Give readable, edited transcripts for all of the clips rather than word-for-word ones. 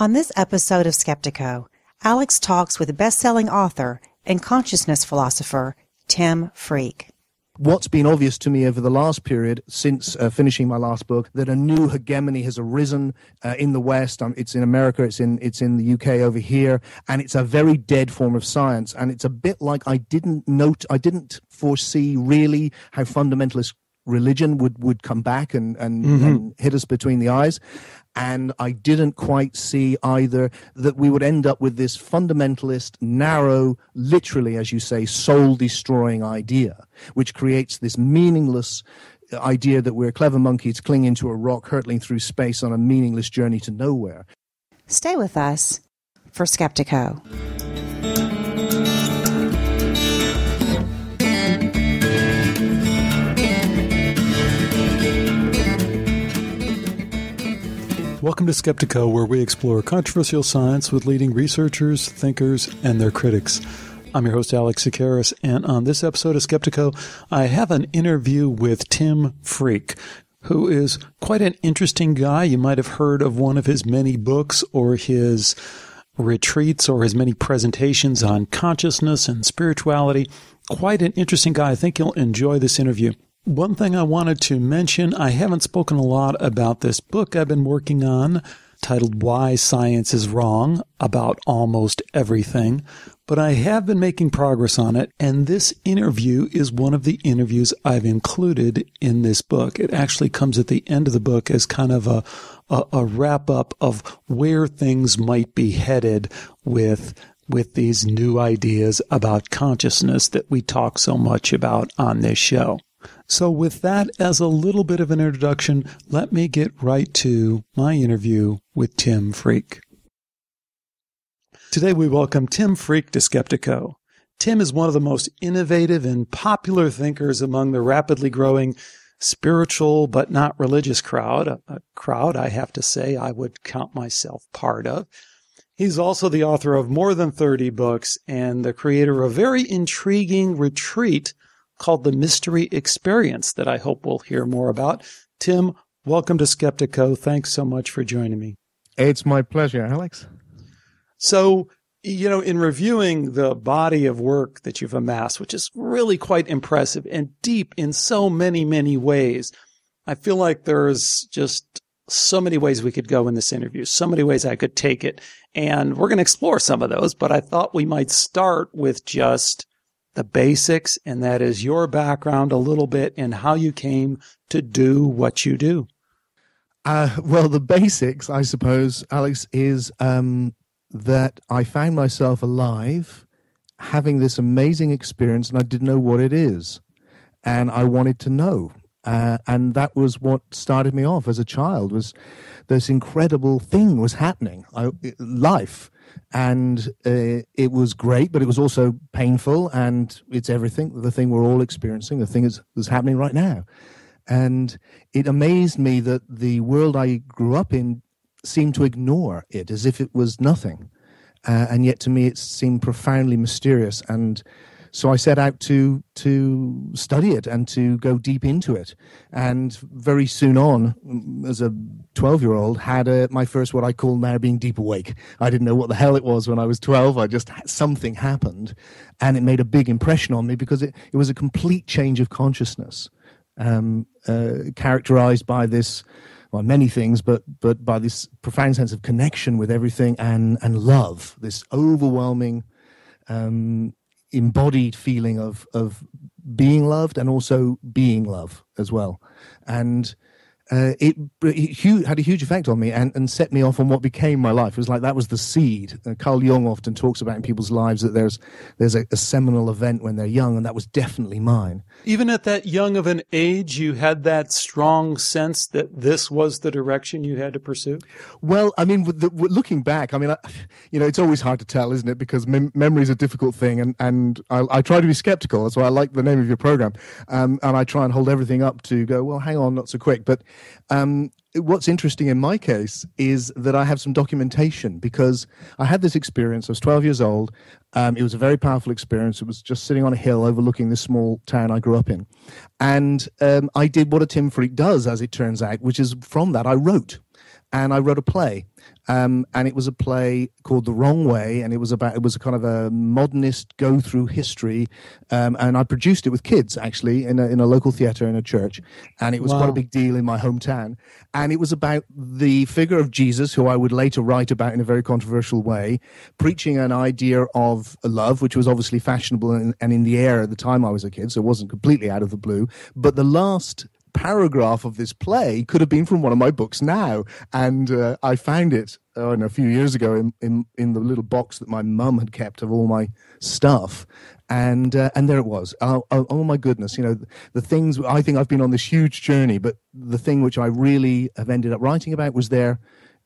On this episode of Skeptiko, Alex talks with best-selling author and consciousness philosopher Tim Freke. What's been obvious to me over the last period, since finishing my last book, that a new hegemony has arisen in the West. It's in America, it's in the UK over here, and it's a very dead form of science. And it's a bit like I didn't foresee really how fundamentalist religion would come back and hit us between the eyes. And I didn't quite see either that we would end up with this fundamentalist, narrow, literally, as you say, soul-destroying idea, which creates this meaningless idea that we're clever monkeys clinging to a rock, hurtling through space on a meaningless journey to nowhere. Stay with us for Skeptiko. Welcome to Skeptiko, where we explore controversial science with leading researchers, thinkers, and their critics. I'm your host, Alex Tsakiris, and on this episode of Skeptiko, I have an interview with Tim Freke, who is quite an interesting guy. You might have heard of one of his many books or his retreats or his many presentations on consciousness and spirituality. Quite an interesting guy. I think you'll enjoy this interview. One thing I wanted to mention, I haven't spoken a lot about this book I've been working on, titled Why Science is Wrong, about almost everything, but I have been making progress on it, and this interview is one of the interviews I've included in this book. It actually comes at the end of the book as kind of a wrap-up of where things might be headed with these new ideas about consciousness that we talk so much about on this show. So with that as a little bit of an introduction, let me get right to my interview with Tim Freke. Today we welcome Tim Freke to Skeptiko. Tim is one of the most innovative and popular thinkers among the rapidly growing spiritual but not religious crowd, a crowd I have to say I would count myself part of. He's also the author of more than 30 books and the creator of a very intriguing retreat called The Mystery Experience that I hope we'll hear more about. Tim, welcome to Skeptiko. Thanks so much for joining me. It's my pleasure, Alex. So, in reviewing the body of work that you've amassed, which is really quite impressive and deep in so many, many ways, I feel like there's just so many ways we could go in this interview, so many ways I could take it. And we're going to explore some of those, but I thought we might start with just the basics, and that is your background a little bit and how you came to do what you do. Well, the basics, I suppose, Alex, is that I found myself alive, having this amazing experience, and I didn't know what it is. And I wanted to know. And that was what started me off as a child, was this incredible thing was happening, life. And it was great, but it was also painful, and it's everything, the thing we're all experiencing, the thing that's happening right now. And it amazed me that the world I grew up in seemed to ignore it as if it was nothing. And yet to me it seemed profoundly mysterious. And so I set out to study it and to go deep into it. And very soon on, as a 12-year-old, had my first, what I call now being deep awake. I didn't know what the hell it was when I was 12. Something happened, and it made a big impression on me because it was a complete change of consciousness, characterized by this, well, many things, but by this profound sense of connection with everything and love, this overwhelming embodied feeling of being loved and also being love as well. And it had a huge effect on me and set me off on what became my life. It was like that was the seed. Carl Jung often talks about in people's lives that there's a seminal event when they're young, and that was definitely mine. Even at that young of an age, you had that strong sense that this was the direction you had to pursue? Well, I mean, looking back, I mean, it's always hard to tell, isn't it? Because memory is a difficult thing, and I try to be skeptical. That's why I like the name of your program. And I try and hold everything up to go, well, hang on, not so quick. But what's interesting in my case is that I have some documentation, because I had this experience. I was 12 years old. It was a very powerful experience. It was just sitting on a hill overlooking this small town I grew up in. And I did what a Tim Freke does, as it turns out, which is from that I wrote. and I wrote a play. And it was a play called The Wrong Way, and it was a kind of a modernist go through history. And I produced it with kids, actually, in a local theater in a church. And it was quite a big deal in my hometown. And it was about the figure of Jesus, who I would later write about in a very controversial way, preaching an idea of love, which was obviously fashionable and in the air at the time I was a kid, so it wasn't completely out of the blue. But the last paragraph of this play could have been from one of my books now, and I found it a few years ago in the little box that my mum had kept of all my stuff, and there it was. Oh my goodness, the things. I think I've been on this huge journey, but the thing which I really have ended up writing about was there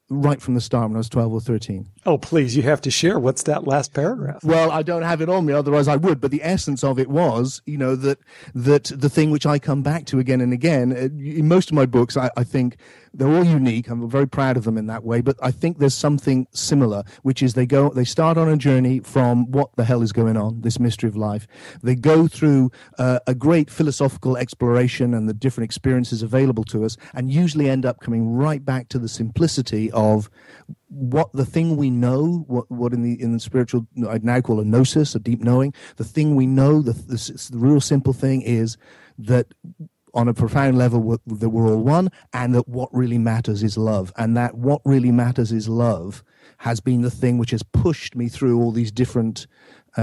right from the start when I was 12 or 13. Oh, please, you have to share. What's that last paragraph? Well, I don't have it on me, otherwise I would. But the essence of it was, that the thing which I come back to again and again, in most of my books, I think they're all unique. I'm very proud of them in that way. But I think there's something similar, which is they start on a journey from what the hell is going on, this mystery of life. They go through a great philosophical exploration and the different experiences available to us, and usually end up coming right back to the simplicity of what the thing we know, what in the spiritual I'd now call a gnosis, a deep knowing. The thing we know, the real simple thing is that on a profound level that we're all one, and that what really matters is love, and that what really matters is love has been the thing which has pushed me through all these different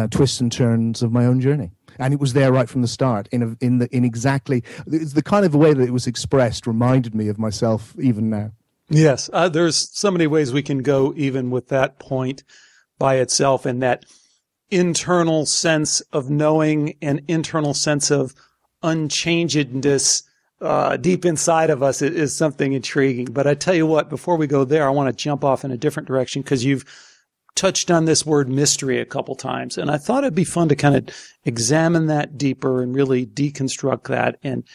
twists and turns of my own journey. And it was there right from the start. In exactly the kind of way that it was expressed reminded me of myself even now. Yes, there's so many ways we can go even with that point by itself, and that internal sense of knowing and internal sense of unchangedness deep inside of us is something intriguing. But I tell you what, before we go there, I want to jump off in a different direction, because you've touched on this word mystery a couple times, and I thought it'd be fun to kind of examine that deeper and really deconstruct that. And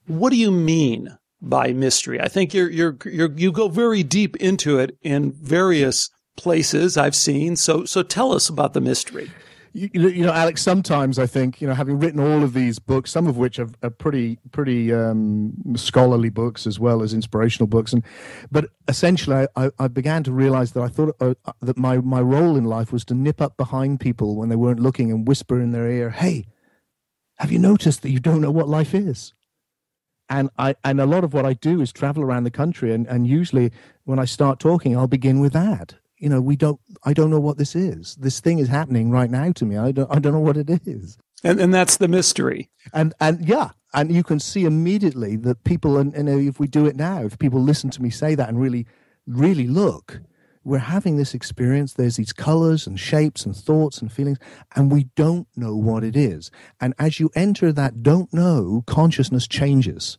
what do you mean by mystery? I think you go very deep into it in various places I've seen. So tell us about the mystery. Alex, sometimes I think, having written all of these books, some of which are pretty scholarly books as well as inspirational books, but essentially I began to realize that I thought that my role in life was to nip up behind people when they weren't looking and whisper in their ear, "Hey, have you noticed that you don't know what life is?" And a lot of what I do is travel around the country, and usually when I start talking, I'll begin with that. I don't know what this is. This thing is happening right now to me. I don't know what it is. And that's the mystery. And you can see immediately that people, and if we do it now, if people listen to me say that and really, really look, we're having this experience. There's these colors and shapes and thoughts and feelings, and we don't know what it is. And as you enter that don't know, consciousness changes.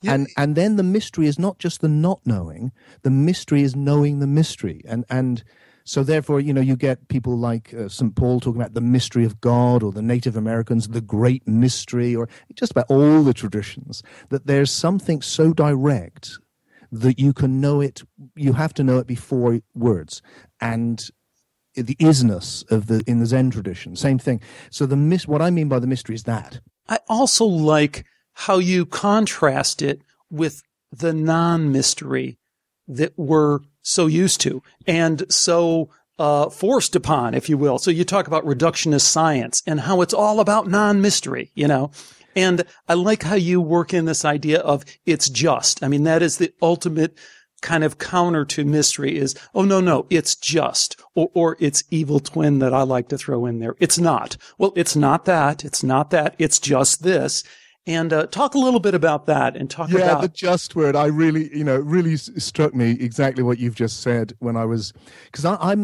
Yeah. And then the mystery is not just the not knowing, the mystery is knowing the mystery. And so therefore, you get people like St. Paul talking about the mystery of God, or the Native Americans, the great mystery, or just about all the traditions, that there's something so direct that you can know it, you have to know it before words. And the isness in the Zen tradition, same thing. So what I mean by the mystery is that. I also like how you contrast it with the non-mystery that we're so used to and so forced upon, if you will. So you talk about reductionist science and how it's all about non-mystery, And I like how you work in this idea of it's just. I mean, that is the ultimate kind of counter to mystery is, oh, no, it's just. Or it's evil twin that I like to throw in there. It's not. Well, it's not that. It's not that. It's just this. And talk a little bit about that and talk about... Yeah, the just word, I really, really struck me exactly what you've just said when I was... Because I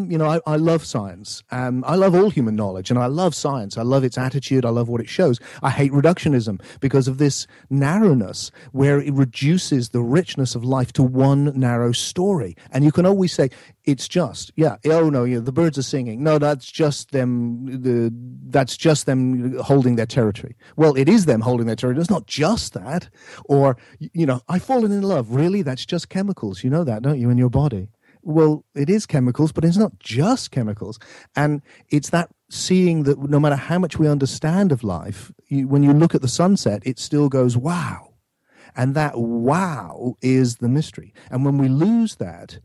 love science. I love all human knowledge, and I love science. I love its attitude. I love what it shows. I hate reductionism because of this narrowness where it reduces the richness of life to one narrow story. And you can always say, it's just, the birds are singing. No, that's just them. That's just them holding their territory. Well, it is them holding their territory. It's not just that. Or, I've fallen in love. Really? That's just chemicals. You know that, don't you, in your body? Well, it is chemicals, but it's not just chemicals. And it's that seeing that no matter how much we understand of life, when you look at the sunset, it still goes, wow. And that wow is the mystery. And when we lose that,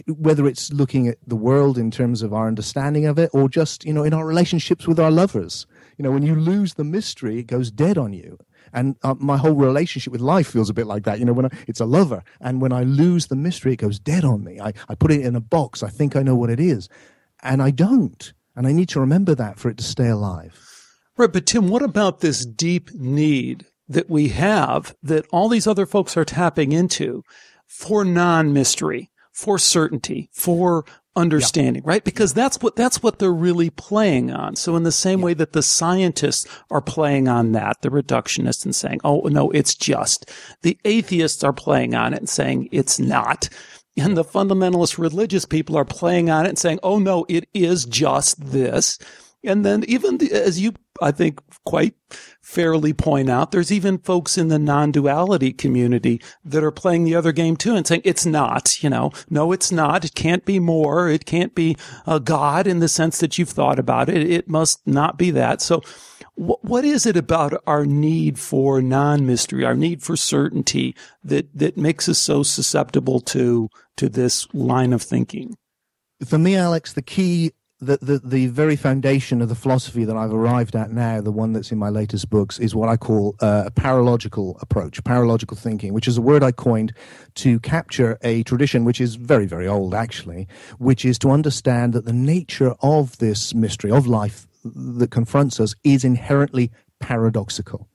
whether it's looking at the world in terms of our understanding of it, or just, in our relationships with our lovers, when you lose the mystery, it goes dead on you. And my whole relationship with life feels a bit like that. When it's a lover, and when I lose the mystery, it goes dead on me. I put it in a box. I think I know what it is, and I don't. And I need to remember that for it to stay alive. Right, but Tim, what about this deep need that we have, that all these other folks are tapping into, for non-mystery, for certainty, for understanding, right? Because that's what they're really playing on. So in the same way that the scientists are playing on that, the reductionists, and saying, oh, no, it's just. The atheists are playing on it and saying it's not. And the fundamentalist religious people are playing on it and saying, oh, no, it is just this. And then even as you, I think, quite fairly point out, there's even folks in the non-duality community that are playing the other game too and saying it's not, no, it's not. It can't be more. It can't be God in the sense that you've thought about it. It must not be that. So what is it about our need for non-mystery, our need for certainty that makes us so susceptible to this line of thinking? For me, Alex, the key, the very foundation of the philosophy that I've arrived at now, the one that's in my latest books, is what I call a paralogical approach, paralogical thinking, which is a word I coined to capture a tradition which is very, very old, actually, which is to understand that the nature of this mystery of life that confronts us is inherently paradoxical.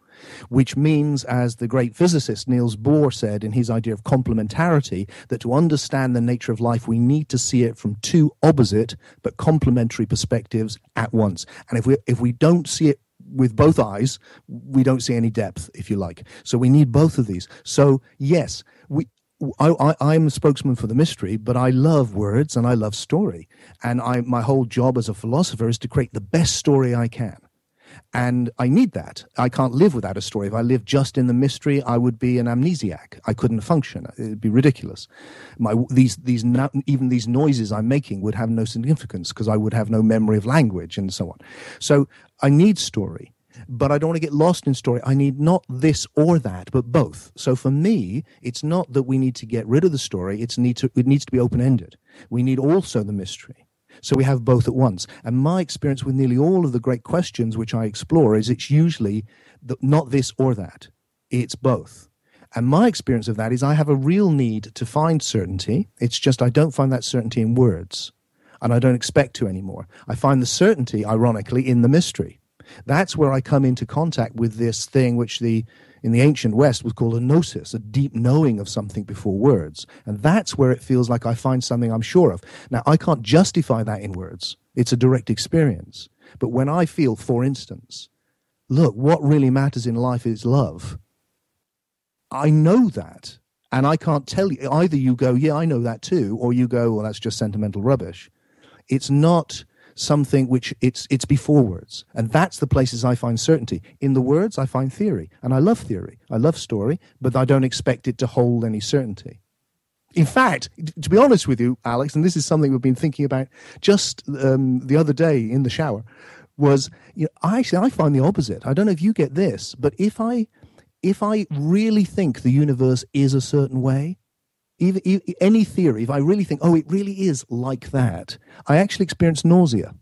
Which means, as the great physicist Niels Bohr said in his idea of complementarity, that to understand the nature of life, we need to see it from two opposite but complementary perspectives at once. And if we don't see it with both eyes, we don't see any depth, if you like. So we need both of these. So yes, I'm a spokesman for the mystery, but I love words and I love story. And my whole job as a philosopher is to create the best story I can. And I need that. I can't live without a story. If I lived just in the mystery, I would be an amnesiac. I couldn't function. It'd be ridiculous. Even these noises I'm making would have no significance because I would have no memory of language and so on. So I need story, but I don't want to get lost in story. I need not this or that, but both. So for me, it's not that we need to get rid of the story. It needs to be open-ended. We need also the mystery. So we have both at once. And my experience with nearly all of the great questions which I explore is it's usually not this or that. It's both. And my experience of that is I have a real need to find certainty. It's just I don't find that certainty in words. And I don't expect to anymore. I find the certainty, ironically, in the mystery. That's where I come into contact with this thing which in the ancient West was called a gnosis, a deep knowing of something before words. And that's where it feels like I find something I'm sure of. Now, I can't justify that in words. It's a direct experience. But when I feel, for instance, look, what really matters in life is love, I know that. And I can't tell you, either you go, yeah, I know that too, or you go, well, that's just sentimental rubbish. It's not something which it's before words. And that's the places I find certainty. In the words, I find theory. And I love theory. I love story, but I don't expect it to hold any certainty. In fact, to be honest with you, Alex, and this is something we've been thinking about just the other day in the shower, was I find the opposite. I don't know if you get this, but if I really think the universe is a certain way, even any theory, if I really think, oh, it really is like that, I actually experience nausea.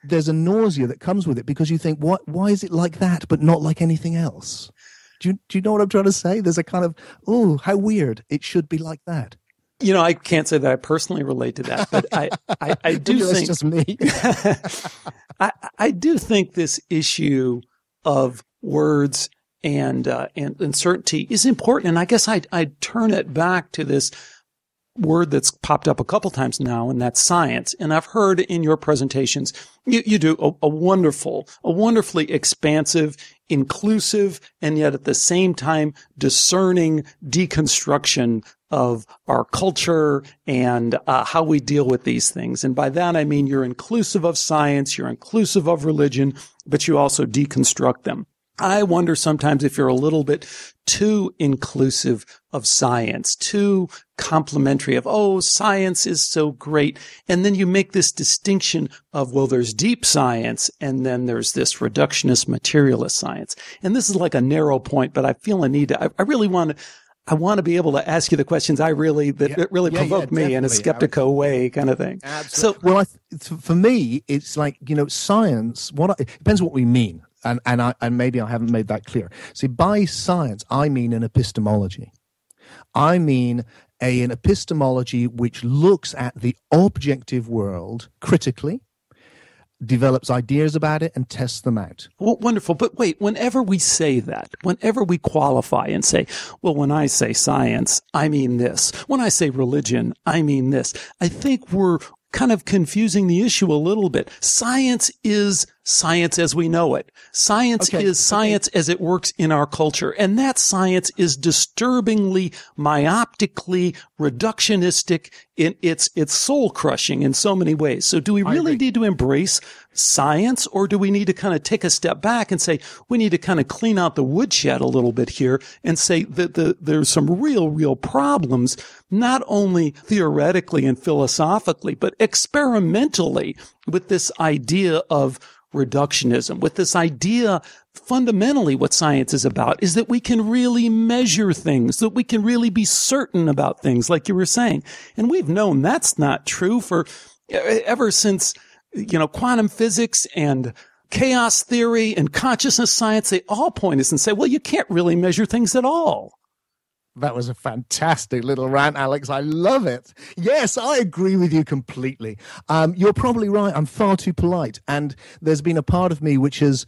There's a nausea that comes with it because you think, why is it like that but not like anything else? Do you know what I'm trying to say? There's a kind of, oh, how weird. It should be like that. I can't say that I personally relate to that, but I do think that's just me. I do think this issue of words and certainty is important. And I guess I'd turn it back to this word that's popped up a couple times now, and that's science. And I've heard in your presentations, you do a wonderfully expansive, inclusive, and yet at the same time discerning deconstruction of our culture and how we deal with these things. And by that, I mean you're inclusive of science, you're inclusive of religion, but you also deconstruct them. I wonder sometimes if you're a little bit too inclusive of science, too complimentary of, oh, science is so great. And then you make this distinction of, well, there's deep science and then there's this reductionist materialist science. And this is like a narrow point, but I feel a need to, I really want to, I want to be able to ask you the questions that really provoke me in a Skeptico way, kind of thing. Absolutely. So, well, for me, it's like, science, it depends what we mean. And maybe I haven't made that clear. See, by science, I mean an epistemology. I mean an epistemology which looks at the objective world critically, develops ideas about it, and tests them out. Well, wonderful. But wait, whenever we say that, whenever we qualify and say, well, when I say science, I mean this. When I say religion, I mean this. I think we're kind of confusing the issue a little bit. Science is science as we know it. Science is science as it works in our culture. And that science is disturbingly, myopically, reductionistic. It's soul crushing in so many ways. So do we really need to embrace science, or do we need to kind of take a step back and say, we need to kind of clean out the woodshed a little bit here and say that there's some real problems, not only theoretically and philosophically, but experimentally with this idea of reductionism, with this idea, fundamentally what science is about is that we can really measure things, that we can really be certain about things, like you were saying. And we've known that's not true for ever since, quantum physics and chaos theory and consciousness science. They all point us and say, well, you can't really measure things at all. That was a fantastic little rant, Alex. I love it. Yes, I agree with you completely. You're probably right. I'm far too polite. And there's been a part of me which is,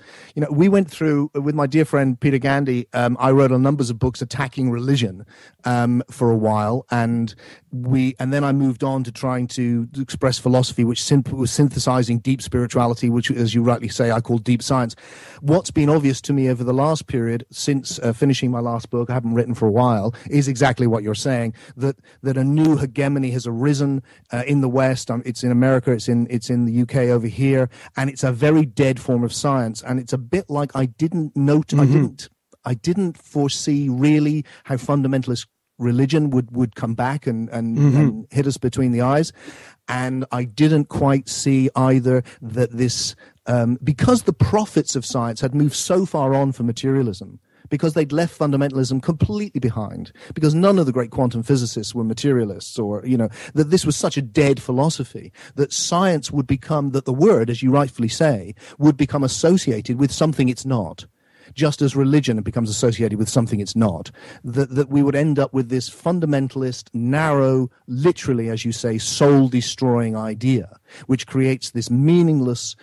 we went through, with my dear friend Peter Gandy, I wrote a numbers of books attacking religion for a while. And then I moved on to trying to express philosophy, which was synthesizing deep spirituality, which, as you rightly say, I call deep science. What's been obvious to me over the last period, since finishing my last book, I haven't written for a while, is exactly what you're saying, that a new hegemony has arisen in the West. It's in America, it's in the UK over here, and it's a very dead form of science. And it's a bit like I didn't foresee really how fundamentalist religion would come back and hit us between the eyes. And I didn't quite see either that this, because the prophets of science had moved so far on from materialism, because they'd left fundamentalism completely behind, because none of the great quantum physicists were materialists, or, that this was such a dead philosophy, that science would become, that the word, as you rightfully say, would become associated with something it's not. Just as religion becomes associated with something it's not, that we would end up with this fundamentalist, narrow, literally, as you say, soul-destroying idea, which creates this meaningless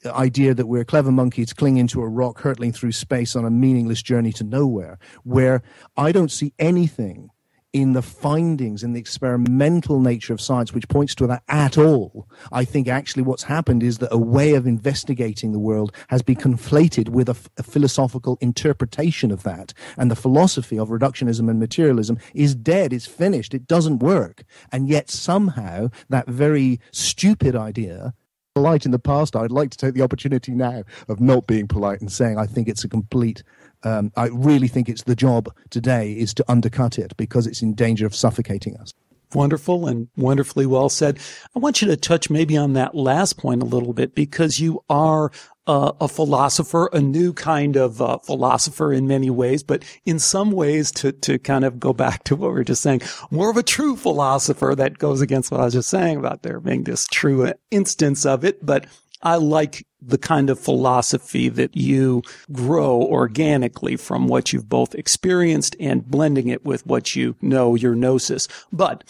idea that we're clever monkeys clinging to a rock, hurtling through space on a meaningless journey to nowhere, where I don't see anything in the findings, in the experimental nature of science, which points to that at all. I think actually what's happened is that a way of investigating the world has been conflated with a philosophical interpretation of that. And the philosophy of reductionism and materialism is dead, it's finished, it doesn't work. And yet somehow that very stupid idea, polite in the past, I'd like to take the opportunity now of not being polite and saying I think it's a complete I really think it's the job today is to undercut it, because it's in danger of suffocating us. Wonderful and wonderfully well said. I want you to touch maybe on that last point a little bit, because you are a philosopher, a new kind of philosopher in many ways, but in some ways, to kind of go back to what we were just saying, more of a true philosopher. That goes against what I was just saying about there being this true instance of it. But I like the kind of philosophy that you grow organically from what you've both experienced and blending it with what you know, your gnosis. But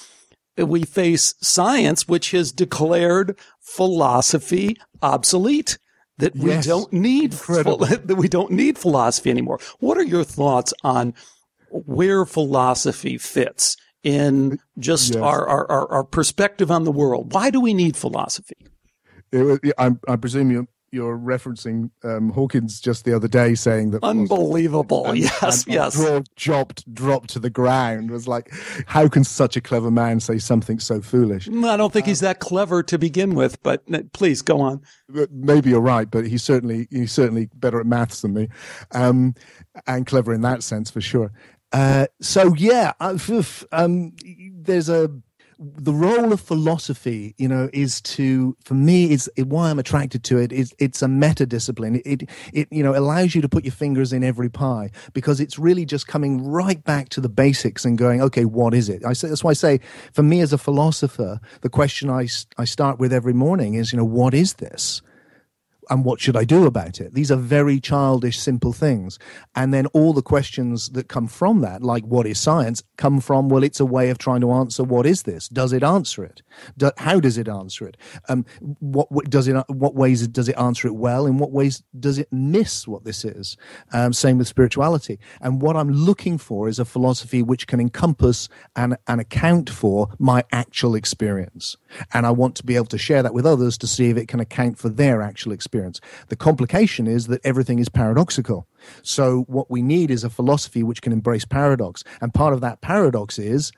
we face science, which has declared philosophy obsolete, that we don't need philosophy anymore. What are your thoughts on where philosophy fits in just our perspective on the world? Why do we need philosophy? I presume you're referencing Hawkins just the other day saying that unbelievable. Yes. Dropped to the ground. Was like, how can such a clever man say something so foolish? I don't think he's that clever to begin with, but please go on. Maybe you're right, but he's certainly better at maths than me, and clever in that sense for sure. There's the role of philosophy, is for me, is why I'm attracted to it. It's a meta discipline. It allows you to put your fingers in every pie, because it's really just coming right back to the basics and going, okay, what is it? That's why I say, for me as a philosopher, the question I start with every morning is, what is this? And what should I do about it? These are very childish, simple things. And then all the questions that come from that, like what is science, come from, well, it's a way of trying to answer what is this? Does it answer it? How does it answer it? What ways does it answer it well? In what ways does it miss what this is? Same with spirituality. And what I'm looking for is a philosophy which can encompass and account for my actual experience. And I want to be able to share that with others to see if it can account for their actual experience. The complication is that everything is paradoxical. So what we need is a philosophy which can embrace paradox. And part of that paradox is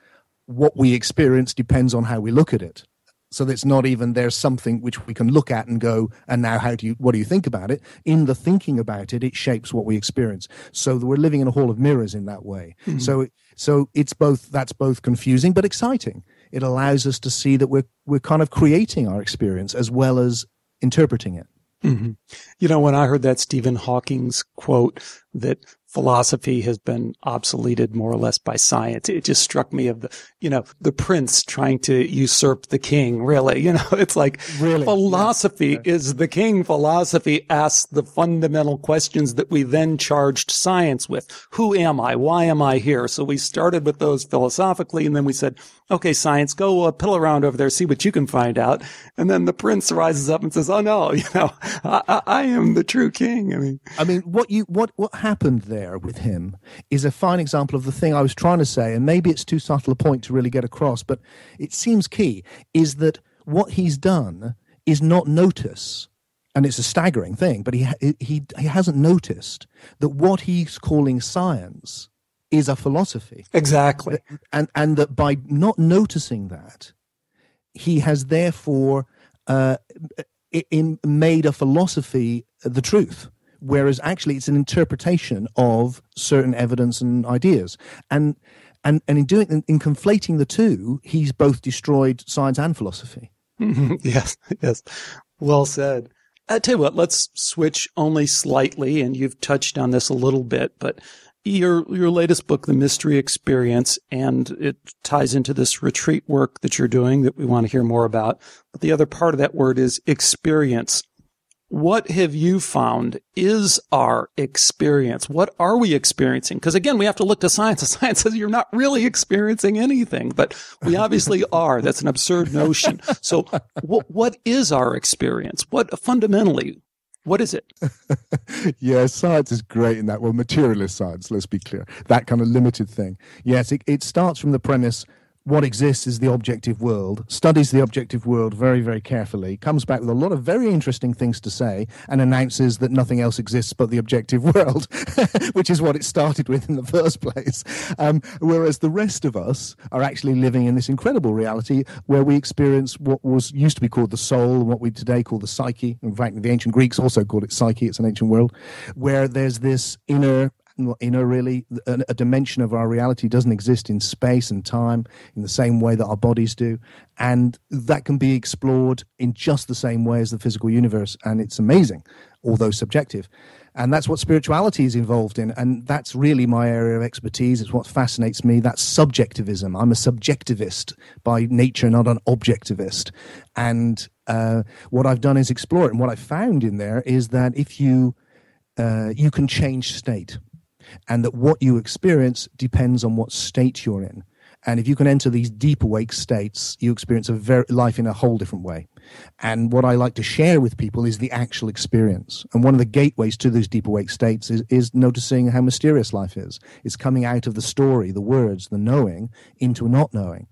what we experience depends on how we look at it. So that's not even there's something which we can look at and go, and now what do you think about it? In the thinking about it, it shapes what we experience. So we're living in a hall of mirrors in that way. Mm-hmm. So that's both confusing but exciting. It allows us to see that we're kind of creating our experience as well as interpreting it. Mm-hmm. When I heard that Stephen Hawking's quote that philosophy has been obsoleted more or less by science, it just struck me of the prince trying to usurp the king, really. It's like really? Philosophy is the king. Philosophy asks the fundamental questions that we then charged science with. Who am I? Why am I here? So we started with those philosophically, and then we said, okay, science, go pill around over there, see what you can find out. And then the prince rises up and says, oh no, I am the true king. I mean, what happened there with him is a fine example of the thing I was trying to say, and maybe it's too subtle a point to really get across, but it seems key, is that what he's done is not notice. And it's a staggering thing, but he hasn't noticed that what he's calling science is a philosophy. Exactly. And that by not noticing that, he has therefore made a philosophy the truth, whereas actually it's an interpretation of certain evidence and ideas. And in conflating the two, he's both destroyed science and philosophy. Yes. Well said. I tell you what, let's switch only slightly, and you've touched on this a little bit, but your latest book, The Mystery Experience, and it ties into this retreat work that you're doing that we want to hear more about. But the other part of that word is experience. What have you found is our experience? What are we experiencing? Because again, we have to look to science. Science says you're not really experiencing anything, but we obviously are. That's an absurd notion. So what is our experience? Fundamentally, what is it? Yeah, science is great in that. Well, materialist science, let's be clear. That kind of limited thing. Yes, it starts from the premise, what exists is the objective world, studies the objective world very, very carefully, comes back with a lot of very interesting things to say, and announces that nothing else exists but the objective world, which is what it started with in the first place. Whereas the rest of us are actually living in this incredible reality where we experience what used to be called the soul, and what we today call the psyche. In fact, the ancient Greeks also called it psyche. It's an ancient world, where there's this inner really, a dimension of our reality doesn't exist in space and time in the same way that our bodies do, and that can be explored in just the same way as the physical universe, and it's amazing, although subjective. And that's what spirituality is involved in, and that's really my area of expertise. It's what fascinates me. That's subjectivism. I'm a subjectivist by nature, not an objectivist. And what I've done is explore it, and what I found in there is that if you can change state, and that what you experience depends on what state you're in. And if you can enter these deep awake states, you experience life in a whole different way. And what I like to share with people is the actual experience. And one of the gateways to those deep awake states is noticing how mysterious life is. It's coming out of the story, the words, the knowing, into not knowing.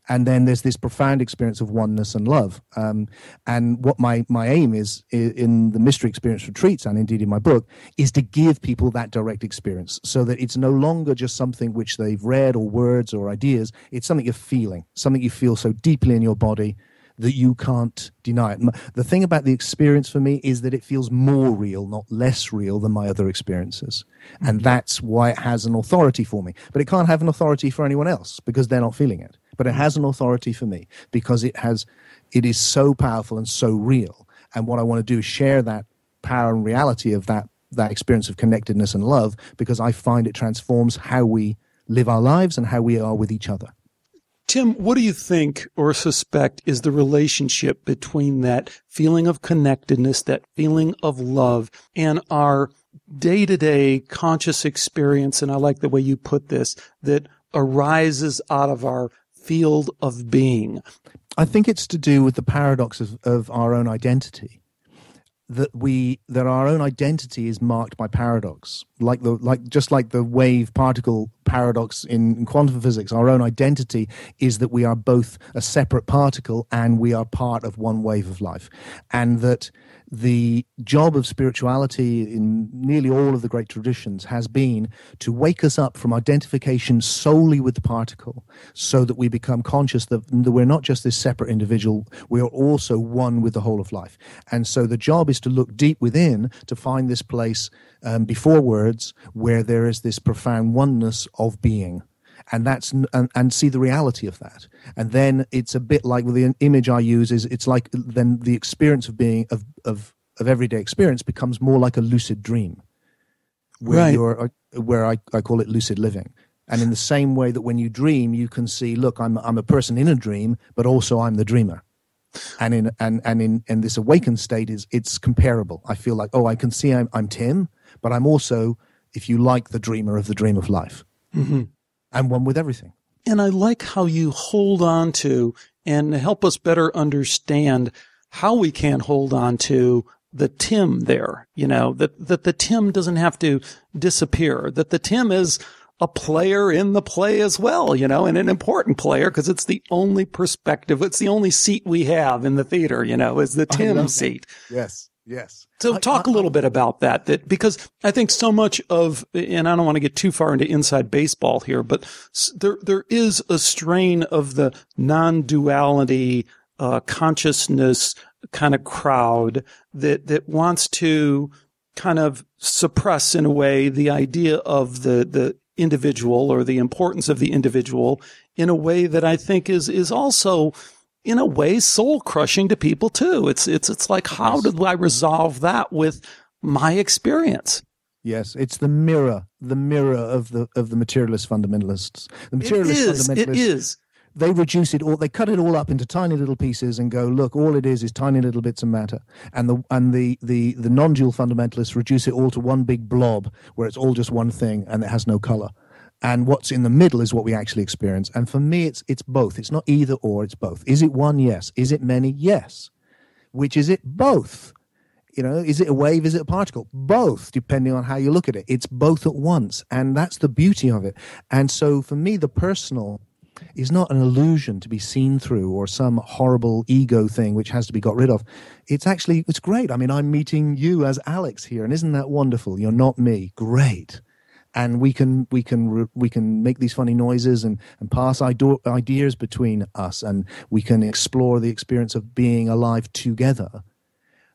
And then there's this profound experience of oneness and love. And what my aim is in the Mystery Experience Retreats, and indeed in my book, is to give people that direct experience so that it's no longer just something which they've read or words or ideas. It's something you're feeling, something you feel so deeply in your body that you can't deny it. The thing about the experience for me is that it feels more real, not less real than my other experiences. And that's why it has an authority for me. But it can't have an authority for anyone else because they're not feeling it. But it has an authority for me because it is so powerful and so real. And what I want to do is share that power and reality of that experience of connectedness and love, because I find it transforms how we live our lives and how we are with each other. Tim, what do you think or suspect is the relationship between that feeling of connectedness, that feeling of love, and our day-to-day conscious experience, and I like the way you put this, that arises out of our field of being? I think it's to do with the paradox of our own identity. That our own identity is marked by paradox, just like the wave particle paradox in quantum physics. Our own identity is that we are both a separate particle and we are part of one wave of life, and that the job of spirituality in nearly all of the great traditions has been to wake us up from identification solely with the particle, so that we become conscious that we're not just this separate individual, we are also one with the whole of life. And so the job is to look deep within to find this place before words where there is this profound oneness of being. And see the reality of that. And then it's a bit like, well, the image I use is, it's like then the experience of being of everyday experience becomes more like a lucid dream, where right. I call it lucid living. And in the same way that when you dream, you can see, look, I'm a person in a dream, but also I'm the dreamer. And in this awakened state it's comparable. I feel like, I can see I'm Tim, but I'm also, if you like, the dreamer of the dream of life. Mm-hmm. And one with everything. And I like how you hold on to and help us better understand how we can hold on to the Tim there, that the Tim doesn't have to disappear, that the Tim is a player in the play as well, and an important player because it's the only perspective, it's the only seat we have in the theater, is the Tim seat. Yes. So talk a little bit about that because I think so much of, and I don't want to get too far into inside baseball here, but there is a strain of the non-duality consciousness kind of crowd that wants to kind of suppress in a way the idea of the individual or the importance of the individual in a way that I think is also in a way soul crushing to people too. It's like, how do I resolve that with my experience? Yes, it's the mirror of the materialist fundamentalists. The materialist fundamentalists, it is. They reduce it all. They cut it all up into tiny little pieces and go, look, all it is tiny little bits of matter. And the non-dual fundamentalists reduce it all to one big blob where it's all just one thing and it has no color. And what's in the middle is what we actually experience. And for me, it's both. It's not either or, it's both. Is it one? Yes. Is it many? Yes. Which is it? Both. Is it a wave? Is it a particle? Both, depending on how you look at it. It's both at once. And that's the beauty of it. And so for me, the personal is not an illusion to be seen through or some horrible ego thing which has to be got rid of. It's great. I mean, I'm meeting you as Alex here. And isn't that wonderful? You're not me. Great. And we can make these funny noises and pass ideas between us, and we can explore the experience of being alive together.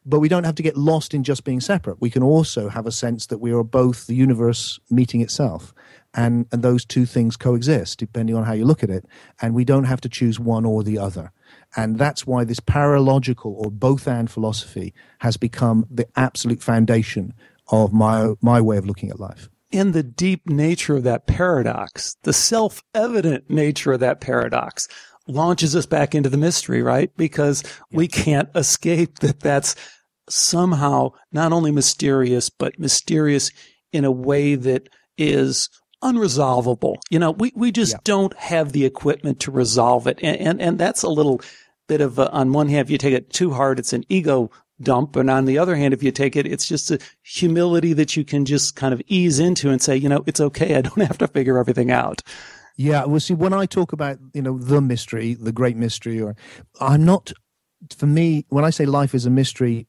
But we don't have to get lost in just being separate. We can also have a sense that we are both the universe meeting itself, and those two things coexist depending on how you look at it. And we don't have to choose one or the other. And that's why this paralogical or both-and philosophy has become the absolute foundation of my way of looking at life. And the deep nature of that paradox, the self-evident nature of that paradox, launches us back into the mystery, right? Because we can't escape that's somehow not only mysterious, but mysterious in a way that is unresolvable. We just don't have the equipment to resolve it. And that's a little bit of, on one hand, if you take it too hard, it's an ego dump. And on the other hand, if you take it, it's just a humility that you can just kind of ease into and say, it's okay. I don't have to figure everything out. Yeah, well, see, when I talk about, the mystery, the great mystery, I'm not, for me, when I say life is a mystery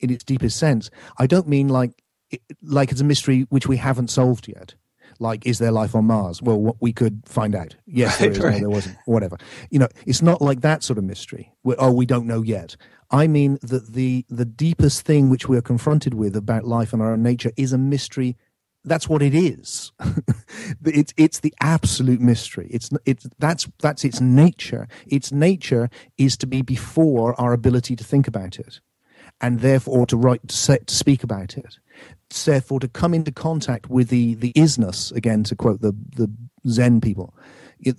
in its deepest sense, I don't mean like it's a mystery which we haven't solved yet. Like, is there life on Mars? Well, what we could find out. Yes, there is. Right. No, there wasn't. Whatever. It's not like that sort of mystery. We don't know yet. I mean that the deepest thing which we are confronted with about life and our own nature is a mystery. That's what it is. It's the absolute mystery. That's its nature. Its nature is to be before our ability to think about it, and therefore to speak about it. Therefore, to come into contact with the isness, again, to quote the Zen people, it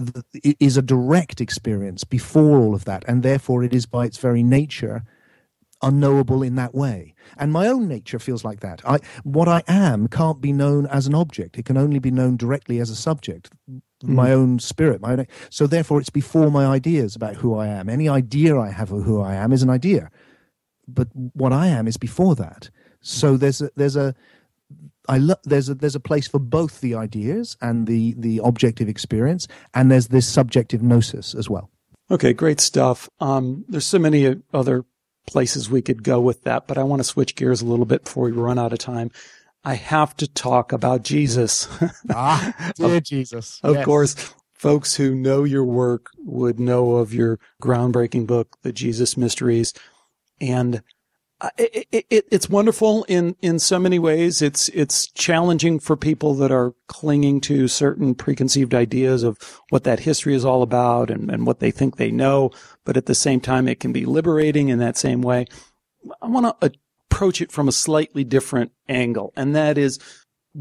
is a direct experience before all of that, and therefore it is by its very nature unknowable in that way. And my own nature feels like that. What I am can't be known as an object. It can only be known directly as a subject. My own spirit. So therefore, it's before my ideas about who I am. Any idea I have of who I am is an idea, but what I am is before that. So there's a place for both the ideas and the objective experience, and there's this subjective gnosis as well. Okay, great stuff. There's so many other places we could go with that, but I want to switch gears a little bit before we run out of time. I have to talk about Jesus. Dear Jesus. Of course, folks who know your work would know of your groundbreaking book, The Jesus Mysteries. And it's wonderful in so many ways. It's challenging for people that are clinging to certain preconceived ideas of what that history is all about and what they think they know. But at the same time, it can be liberating in that same way. I want to approach it from a slightly different angle. And that is,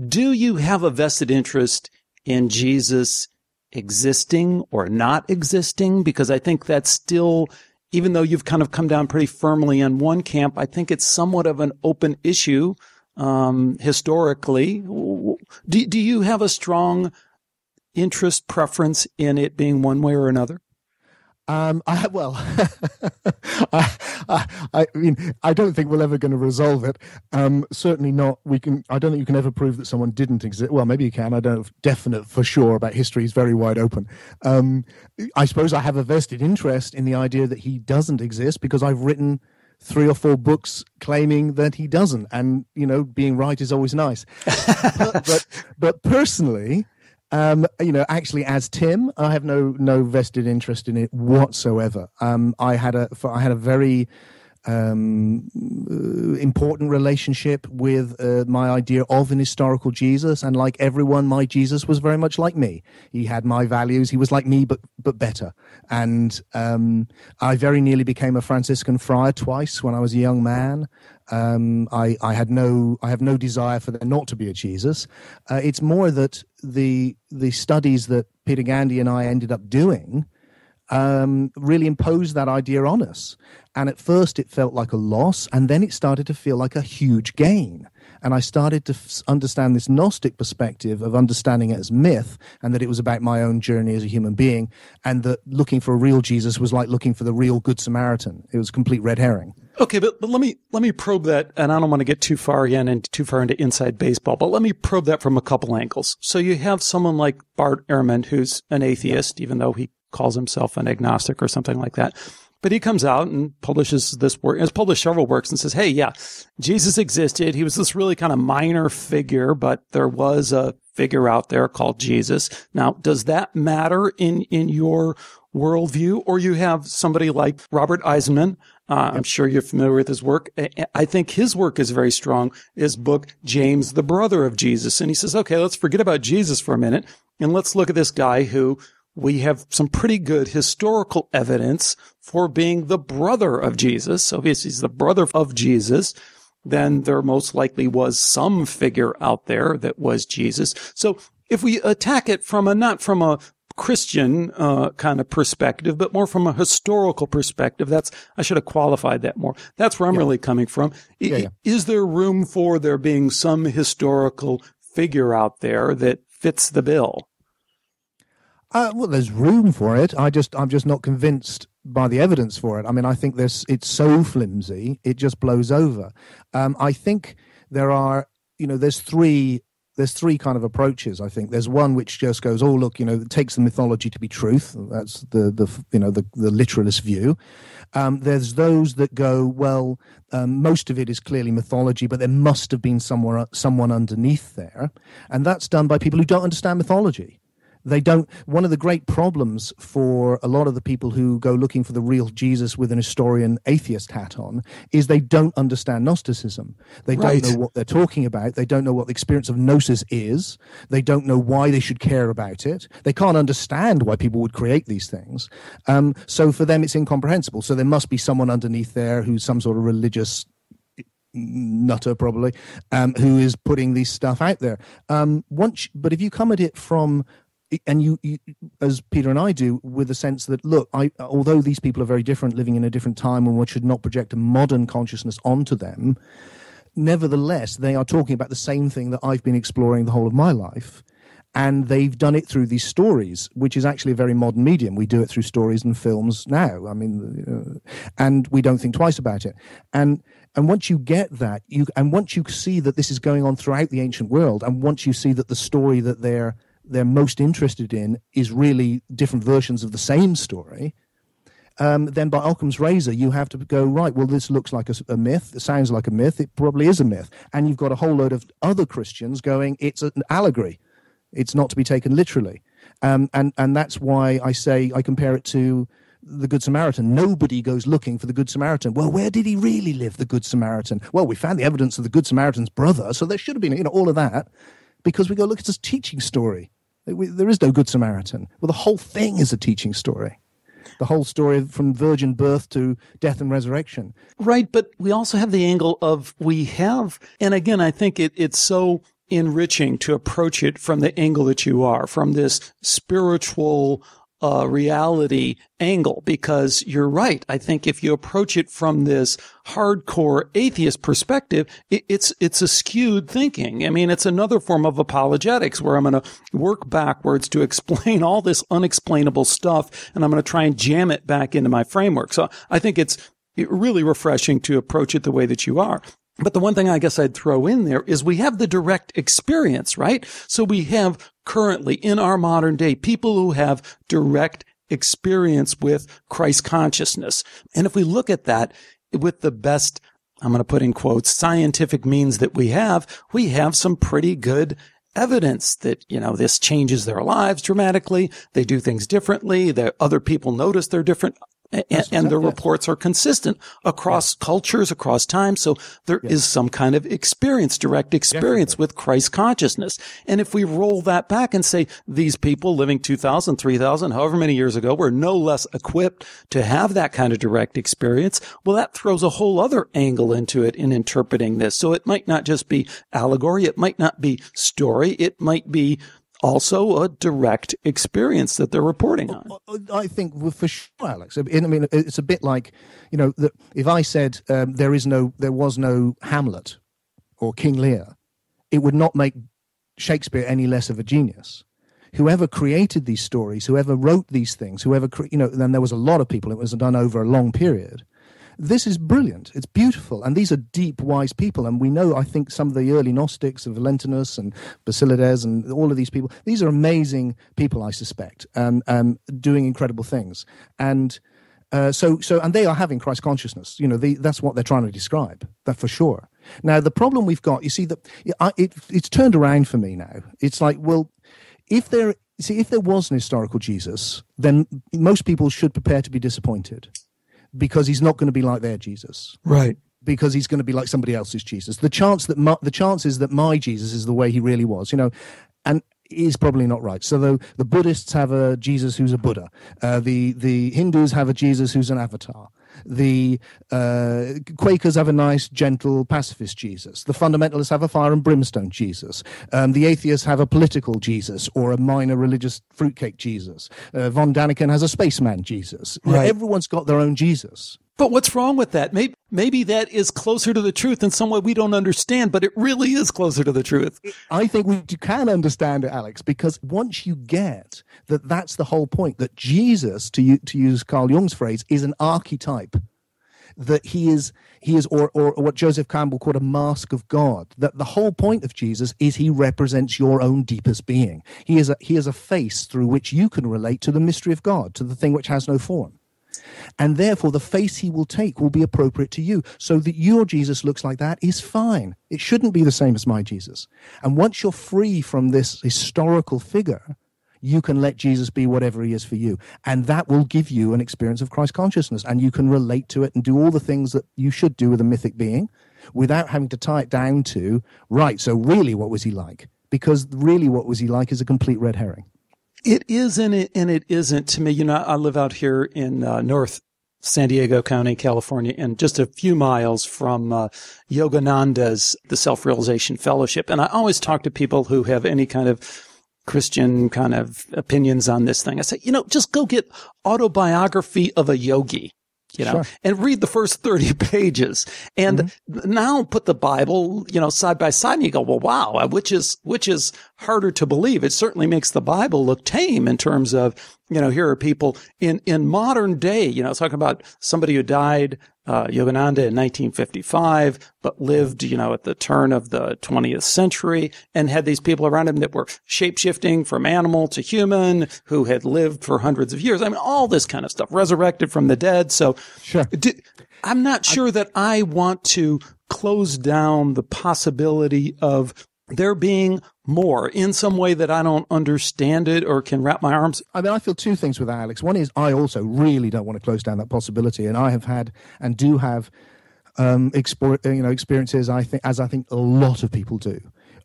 do you have a vested interest in Jesus existing or not existing? Because I think that's still, even though you've kind of come down pretty firmly on one camp, I think it's somewhat of an open issue historically. Do you have a strong interest, preference in it being one way or another? I mean, I don't think we're ever going to resolve it. Certainly not. I don't think you can ever prove that someone didn't exist. Well, maybe you can. I don't know definite for sure about history. It's very wide open. I suppose I have a vested interest in the idea that he doesn't exist because I've written 3 or 4 books claiming that he doesn't. And, being right is always nice. but personally, actually, as Tim, I have no vested interest in it whatsoever. I had a very important relationship with my idea of an historical Jesus, and like everyone, my Jesus was very much like me. He had my values. He was like me, but better. And I very nearly became a Franciscan friar twice when I was a young man. I have no desire for there not to be a Jesus. It's more that the studies that Peter Gandy and I ended up doing really imposed that idea on us. And at first it felt like a loss, and then it started to feel like a huge gain. And I started to understand this Gnostic perspective of understanding it as myth, and that it was about my own journey as a human being, and that looking for a real Jesus was like looking for the real Good Samaritan. It was a complete red herring. Okay, but let me probe that, and I don't want to get too far into inside baseball, but let me probe that from a couple angles. So you have someone like Bart Ehrman, who's an atheist, even though he calls himself an agnostic or something like that. But he comes out and publishes this work, has published several works, and says, hey, yeah, Jesus existed. He was this really kind of minor figure, but there was a figure out there called Jesus. Now, does that matter in your worldview? Or you have somebody like Robert Eisenman. I'm sure you're familiar with his work. I think his work is very strong. His book, James, the Brother of Jesus. And he says, okay, let's forget about Jesus for a minute, and let's look at this guy who we have some pretty good historical evidence for being the brother of Jesus. So if he's the brother of Jesus, then there most likely was some figure out there that was Jesus. So if we attack it not from a Christian kind of perspective, but more from a historical perspective, I should have qualified that more. That's where I'm really coming from. Is there room for there being some historical figure out there that fits the bill? Well, there's room for it. I'm just not convinced by the evidence for it. I mean, I think it's so flimsy, it just blows over. I think there's 3 there's three kind of approaches. I think there's one which just goes, oh look, it takes the mythology to be truth. That's the literalist view. There's those that go, well, most of it is clearly mythology, but there must have been someone underneath there, and that's done by people who don't understand mythology. They don't. One of the great problems for a lot of the people who go looking for the real Jesus with an historian atheist hat on is they don't understand Gnosticism. They don't know what they're talking about. They don't know what the experience of gnosis is. They don't know why they should care about it. They can't understand why people would create these things. So for them, it's incomprehensible. So there must be someone underneath there who's some sort of religious nutter, probably, who is putting this stuff out there. But if you come at it from, and you, as Peter and I do, with the sense that, look, although these people are very different, living in a different time, and one should not project a modern consciousness onto them, nevertheless, they are talking about the same thing that I've been exploring the whole of my life. And they've done it through these stories, which is actually a very modern medium. We do it through stories and films now. I mean, and we don't think twice about it. And once you get that, and once you see that this is going on throughout the ancient world, and once you see that the story that they're most interested in is really different versions of the same story, then by Occam's razor, you have to go, right, well, this looks like a myth. It sounds like a myth. It probably is a myth. And you've got a whole load of other Christians going, it's an allegory. It's not to be taken literally. And that's why I compare it to the Good Samaritan. Nobody goes looking for the Good Samaritan. Well, where did he really live, the Good Samaritan? Well, we found the evidence of the Good Samaritan's brother, so there should have been, all of that, because we go, look, it's a teaching story. There is no Good Samaritan. Well, the whole thing is a teaching story. The whole story from virgin birth to death and resurrection. Right, but we also have the angle of and again, I think it's so enriching to approach it from the angle that you are, from this spiritual reality angle, because you're right. I think if you approach it from this hardcore atheist perspective, it's a skewed thinking. I mean, it's another form of apologetics where I'm going to work backwards to explain all this unexplainable stuff, and I'm going to try and jam it back into my framework. So I think it's really refreshing to approach it the way that you are. But the one thing I guess I'd throw in there is we have the direct experience, right? So we have currently in our modern day people who have direct experience with Christ consciousness. And if we look at that with the best, I'm going to put in quotes, scientific means that we have some pretty good evidence that, this changes their lives dramatically. They do things differently. That other people notice they're different. And the reports are consistent across cultures, across time. So there is some kind of direct experience with Christ consciousness. And if we roll that back and say these people living 2,000, 3,000, however many years ago were no less equipped to have that kind of direct experience, well, that throws a whole other angle into it in interpreting this. So it might not just be allegory. It might not be story. It might be also a direct experience that they're reporting on. I think for sure, Alex. I mean, it's a bit like, if I said there was no Hamlet or King Lear, it would not make Shakespeare any less of a genius. Whoever created these stories, whoever wrote these things, then there was a lot of people. It was done over a long period. This is brilliant. It's beautiful. And these are deep, wise people. And we know, I think, some of the early Gnostics, Valentinus and Basilides and all of these people, these are amazing people, I suspect, doing incredible things. And so they are having Christ consciousness. That's what they're trying to describe, that for sure. Now, the problem we've got, you see, it's turned around for me now. It's like, well, if there was an historical Jesus, then most people should prepare to be disappointed. Because he's not going to be like their Jesus, right? Because he's going to be like somebody else's Jesus. The chances that my Jesus is the way he really was, and is probably not right. So the Buddhists have a Jesus who's a Buddha. The Hindus have a Jesus who's an avatar. The Quakers have a nice, gentle, pacifist Jesus. The fundamentalists have a fire and brimstone Jesus. The atheists have a political Jesus or a minor religious fruitcake Jesus. Von Daniken has a spaceman Jesus. Right. Everyone's got their own Jesus. But what's wrong with that? Maybe that is closer to the truth in some way we don't understand, but it really is closer to the truth. I think we can understand it, Alex, because once you get that that's the whole point, that Jesus, to use Carl Jung's phrase, is an archetype. that he is, or what Joseph Campbell called a mask of God, that the whole point of Jesus is he represents your own deepest being. He is a face through which you can relate to the mystery of God, to the thing which has no form. And therefore, the face he will take will be appropriate to you. So that your Jesus looks like that is fine. It shouldn't be the same as my Jesus. And once you're free from this historical figure, you can let Jesus be whatever he is for you. And that will give you an experience of Christ consciousness. And you can relate to it and do all the things that you should do with a mythic being without having to tie it down to, right, so really what was he like? Because really what was he like is a complete red herring. It is and it isn't to me. You know, I live out here in North San Diego County, California, and just a few miles from Yogananda's The Self-Realization Fellowship. And I always talk to people who have any kind of Christian kind of opinions on this thing. I say, just go get Autobiography of a Yogi. Sure. And read the first 30 pages and now put the Bible, side by side and you go, well, wow, which is harder to believe? It certainly makes the Bible look tame in terms of, here are people in modern day, talking about somebody who died, Yogananda in 1955, but lived, at the turn of the 20th century and had these people around him that were shape-shifting from animal to human, who had lived for hundreds of years. I mean, all this kind of stuff, resurrected from the dead. So sure. I'm not sure that I want to close down the possibility of there being more in some way that I don't understand it or can wrap my arms. I mean, I feel two things with that, Alex. One is I also really don't want to close down that possibility. And I have had and do have experiences, I think a lot of people do,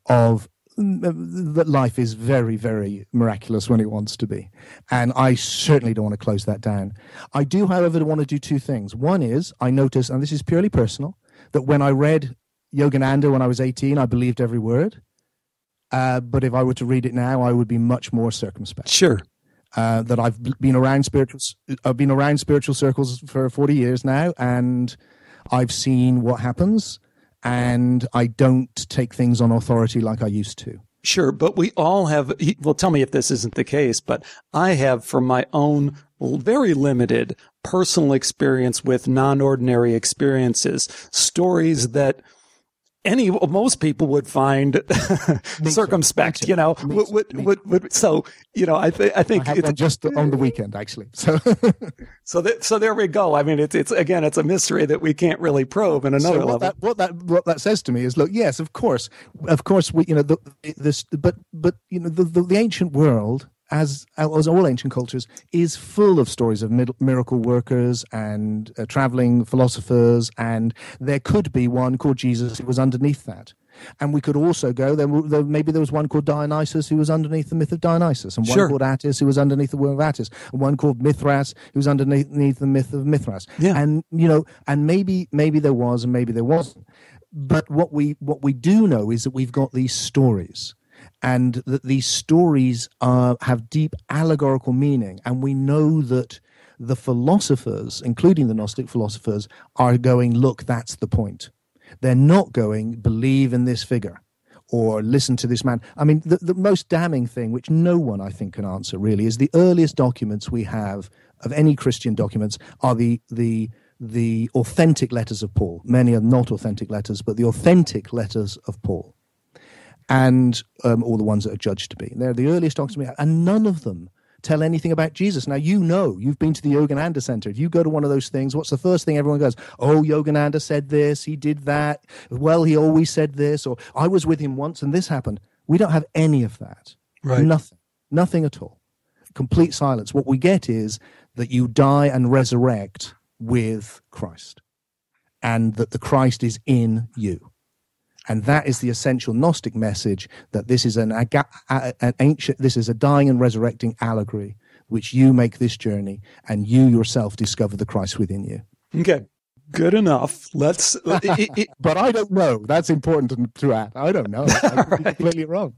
of that life is very, very miraculous when it wants to be. And I certainly don't want to close that down. I do, however, want to do two things. One is I notice, and this is purely personal, that when I read Yogananda when I was 18, I believed every word. But if I were to read it now, I would be much more circumspect. Sure. That I've been around spiritual circles for 40 years now, and I've seen what happens, and I don't take things on authority like I used to. Sure, but we all have, well, tell me if this isn't the case, but I have, from my own very limited personal experience with non-ordinary experiences, stories that most people would find circumspect, so, I think I it's just on the weekend, actually. So there we go. I mean, it's a mystery that we can't really probe in another level. What that says to me is, look, yes, of course, we, the ancient world, as all ancient cultures, is full of stories of miracle workers and traveling philosophers, and there could be one called Jesus who was underneath that. And we could also go, maybe there was one called Dionysus who was underneath the myth of Dionysus, and one called Attis who was underneath the world of Attis, and one called Mithras who was underneath the myth of Mithras. Yeah. And, and maybe there was and maybe there wasn't. But what we do know is that we've got these stories, and that these stories have deep allegorical meaning. And we know that the philosophers, including the Gnostic philosophers, are going, look, that's the point. They're not going, believe in this figure or listen to this man. I mean, the most damning thing, which no one, I think, can answer really, is the earliest documents we have of any Christian documents are the authentic letters of Paul. Many are not authentic letters, but the authentic letters of Paul. And all the ones that are judged to be. They're the earliest documents we have, and none of them tell anything about Jesus. Now, you've been to the Yogananda Center. If you go to one of those things, what's the first thing everyone goes? Oh, Yogananda said this, he did that. Well, he always said this, or I was with him once and this happened. We don't have any of that. Right. Nothing at all. Complete silence. What we get is that you die and resurrect with Christ, and that the Christ is in you. And that is the essential Gnostic message, that this is an ancient, this is a dying and resurrecting allegory, which you make this journey, and you yourself discover the Christ within you. Okay, good enough. Let's. But I don't know. That's important to add. I don't know. I could be completely wrong.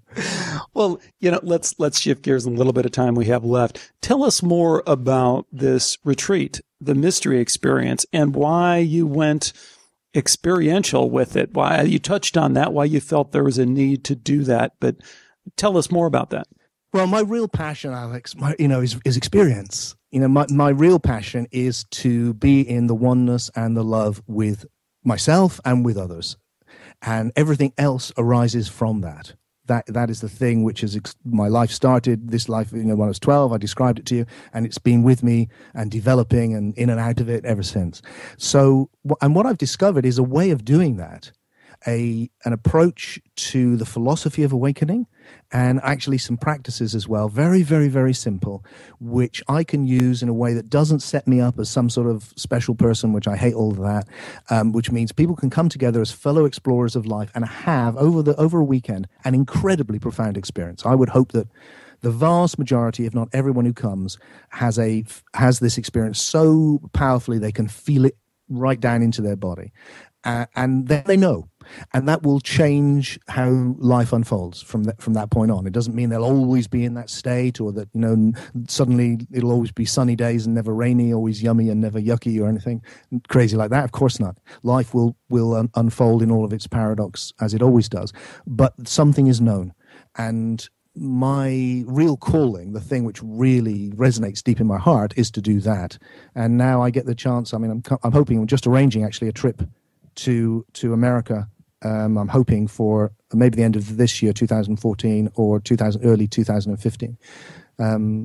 Well, let's shift gears in a little bit of time we have left. Tell us more about this retreat, the mystery experience, and why you went experiential with it. Why you touched on that, why you felt there was a need to do that, but tell us more about that. Well, my real passion, Alex, is experience. My real passion is to be in the oneness and the love with myself and with others. And everything else arises from that. That is the thing which is my life started. This life, when I was 12, I described it to you, and it's been with me and developing and in and out of it ever since. So, and what I've discovered is a way of doing that, an approach to the philosophy of awakening, and actually some practices as well. Very, very, very simple, which I can use in a way that doesn't set me up as some sort of special person, which I hate all of that, which means people can come together as fellow explorers of life and have, over a weekend, an incredibly profound experience. I would hope that the vast majority, if not everyone who comes, has this experience so powerfully they can feel it right down into their body. And then they know. And that will change how life unfolds from that point on. It doesn't mean they'll always be in that state, or that suddenly it'll always be sunny days and never rainy, always yummy and never yucky, or anything crazy like that. Of course not. Life will unfold in all of its paradox as it always does. But something is known, and my real calling, the thing which really resonates deep in my heart, is to do that. And now I get the chance. I mean, I'm hoping, I'm just arranging actually a trip to America. I'm hoping for maybe the end of this year, 2014, or early 2015.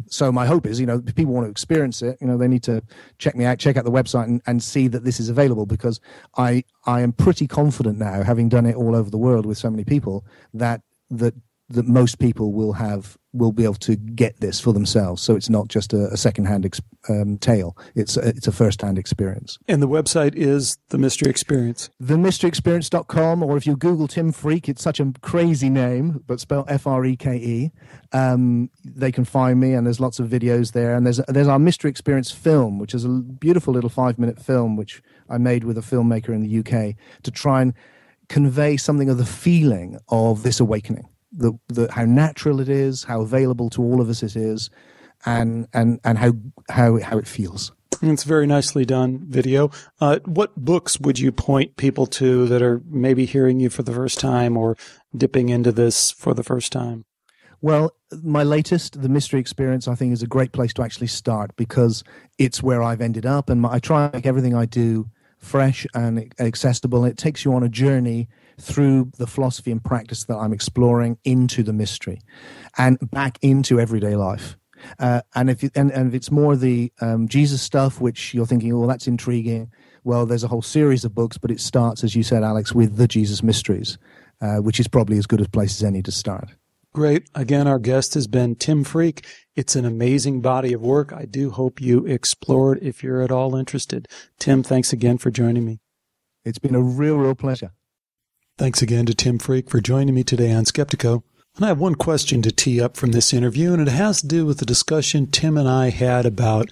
So my hope is, if people want to experience it, they need to check me out, check out the website and see that this is available, because I am pretty confident now, having done it all over the world with so many people, that most people will be able to get this for themselves. So it's not just a second-hand tale. It's a first-hand experience. And the website is The Mystery Experience. TheMysteryExperience.com, or if you Google Tim Freke, it's such a crazy name, but spelled Freke. They can find me, and there's lots of videos there. And there's our Mystery Experience film, which is a beautiful little 5-minute film, which I made with a filmmaker in the UK to try and convey something of the feeling of this awakening. How natural it is, how available to all of us it is, and how it feels. It's a very nicely done video. What books would you point people to that are maybe hearing you for the first time or dipping into this for the first time? Well, my latest, The Mystery Experience, I think is a great place to actually start, because it's where I've ended up, and I try to make everything I do fresh and accessible. It takes you on a journey through the philosophy and practice that I'm exploring into the mystery and back into everyday life. And if it's more the Jesus stuff, which you're thinking, oh, that's intriguing. Well, there's a whole series of books, but it starts, as you said, Alex, with the Jesus Mysteries, which is probably as good a place as any to start. Great. Again, our guest has been Tim Freke. It's an amazing body of work. I do hope you explore it if you're at all interested. Tim, thanks again for joining me. It's been a real pleasure. Thanks again to Tim Freke for joining me today on Skeptiko. And I have one question to tee up from this interview, and it has to do with the discussion Tim and I had about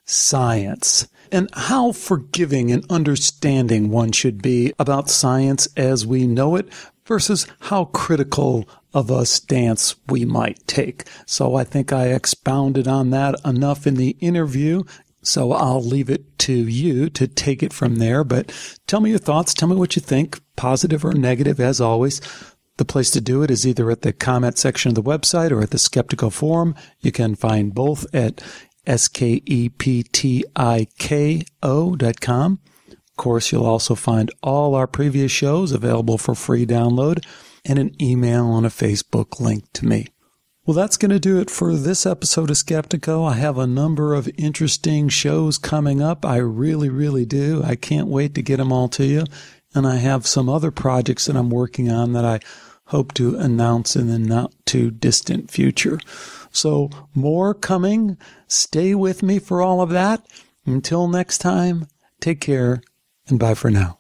science and how forgiving and understanding one should be about science as we know it versus how critical of a stance we might take. So I think I expounded on that enough in the interview. So I'll leave it to you to take it from there. But tell me your thoughts. Tell me what you think, positive or negative, as always. The place to do it is either at the comment section of the website or at the Skeptiko forum. You can find both at skeptiko.com. Of course, you'll also find all our previous shows available for free download and an email and a Facebook link to me. Well, that's going to do it for this episode of Skeptiko. I have a number of interesting shows coming up. I really do. I can't wait to get them all to you. And I have some other projects that I'm working on that I hope to announce in the not too distant future. So more coming. Stay with me for all of that. Until next time, take care and bye for now.